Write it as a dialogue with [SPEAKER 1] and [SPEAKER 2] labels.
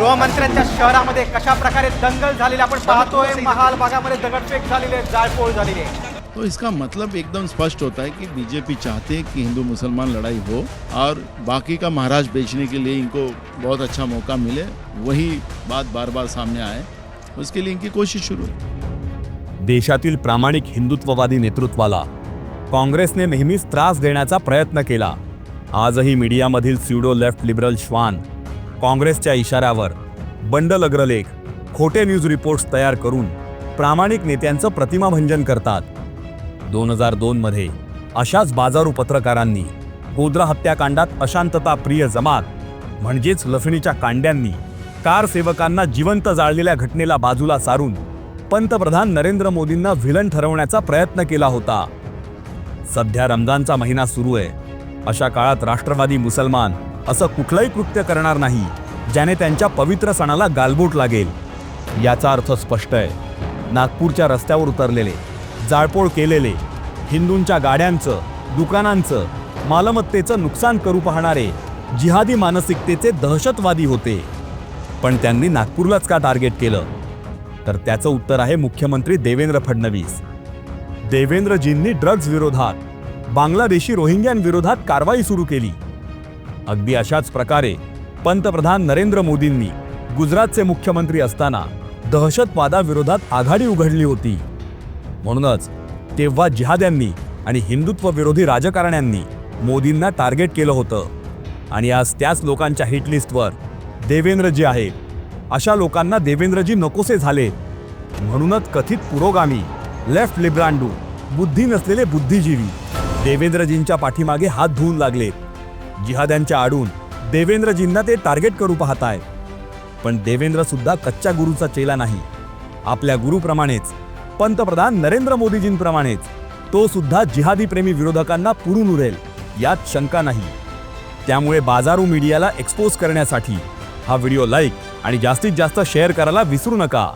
[SPEAKER 1] गृहमंत्र्यांच्या शहरामध्ये कशा प्रकारे दंगल झालेली आपण पाहतोय। महाल भागामध्ये दगडफेक झालेली आहे, जाळपोळ झालेली आहे।
[SPEAKER 2] तो इसका मतलब एकदम स्पष्ट होता है कि बीजेपी चाहते हैं कि हिंदू मुसलमान लड़ाई हो और बाकी का महाराज बेचने के लिए इनको बहुत अच्छा मौका मिले, वही बात बार बार सामने आए, उसके लिए इनकी कोशिश शुरू है।
[SPEAKER 3] देशातील प्रामाणिक हिंदुत्ववादी नेतृत्वाला काँग्रेसने नेहमीच त्रास देण्याचा प्रयत्न केला। आजही मीडियामधील स्यूडो लेफ्ट लिबरल श्वान काँग्रेसच्या इशाऱ्यावर बंडल अग्रलेख, खोटे न्यूज रिपोर्ट्स तयार करून प्रामाणिक नेत्यांचं प्रतिमाभंजन करतात। 2002 मध्ये अशाच बाजारू पत्रकारांनी गोध्रा हत्याकांडात अशांतता प्रिय जमात म्हणजेच लसणीच्या कांड्यांनी कार सेवकांना जिवंत जाळलेल्या घटनेला बाजूला सारून पंतप्रधान नरेंद्र मोदींना व्हिलन ठरवण्याचा प्रयत्न केला होता। सध्या रमजानचा महिना सुरू आहे, अशा काळात राष्ट्रवादी मुसलमान असं कुठलंही कृत्य करणार नाही ज्याने त्यांच्या पवित्र सणाला गालबोट लागेल। याचा अर्थ स्पष्ट आहे। नागपूरच्या रस्त्यावर उतरलेले, जाळपोळ केलेले, हिंदूंच्या गाड्यांचं, दुकानांचं, मालमत्तेचं नुकसान करू पाहणारे जिहादी मानसिकतेचे दहशतवादी होते। पण त्यांनी नागपूरलाच का टार्गेट केलं? तर त्याचं उत्तर आहे मुख्यमंत्री देवेंद्र फडणवीस। देवेंद्रजींनी ड्रग्ज विरोधात, बांगलादेशी रोहिंग्यांविरोधात कारवाई सुरू केली। अगदी अशाच प्रकारे पंतप्रधान नरेंद्र मोदींनी गुजरातचे मुख्यमंत्री असताना दहशतवादाविरोधात आघाडी उघडली होती। म्हणूनच तेव्हा जिहाद्यांनी आणि हिंदुत्व विरोधी राजकारण्यांनी मोदींना टार्गेट केलं होतं। आणि आज त्याच लोकांच्या हिट लिस्टवर देवेंद्रजी आहेत। अशा लोकांना देवेंद्रजी नकोसे झाले। म्हणूनच कथित पुरोगामी, लेफ्ट लिब्रांडू, बुद्धी नसलेले बुद्धिजीवी देवेंद्रजींच्या पाठीमागे हात धुवून लागले। जिहाद्यांच्या आडून देवेंद्रजींना ते टार्गेट करू पाहतायत। पण देवेंद्र सुद्धा कच्च्या गुरुचा चेला नाही। आपल्या गुरुप्रमाणेच, पंतप्रधान नरेंद्र मोदीजींप्रमाणेच तो सुद्धा जिहादी प्रेमी विरोधकांना पुरून उरेल यात शंका नाही। त्यामुळे बाजारू मीडियाला एक्सपोज करण्यासाठी हा व्हिडिओ लाईक आणि जास्तीत जास्त शेअर करायला विसरू नका।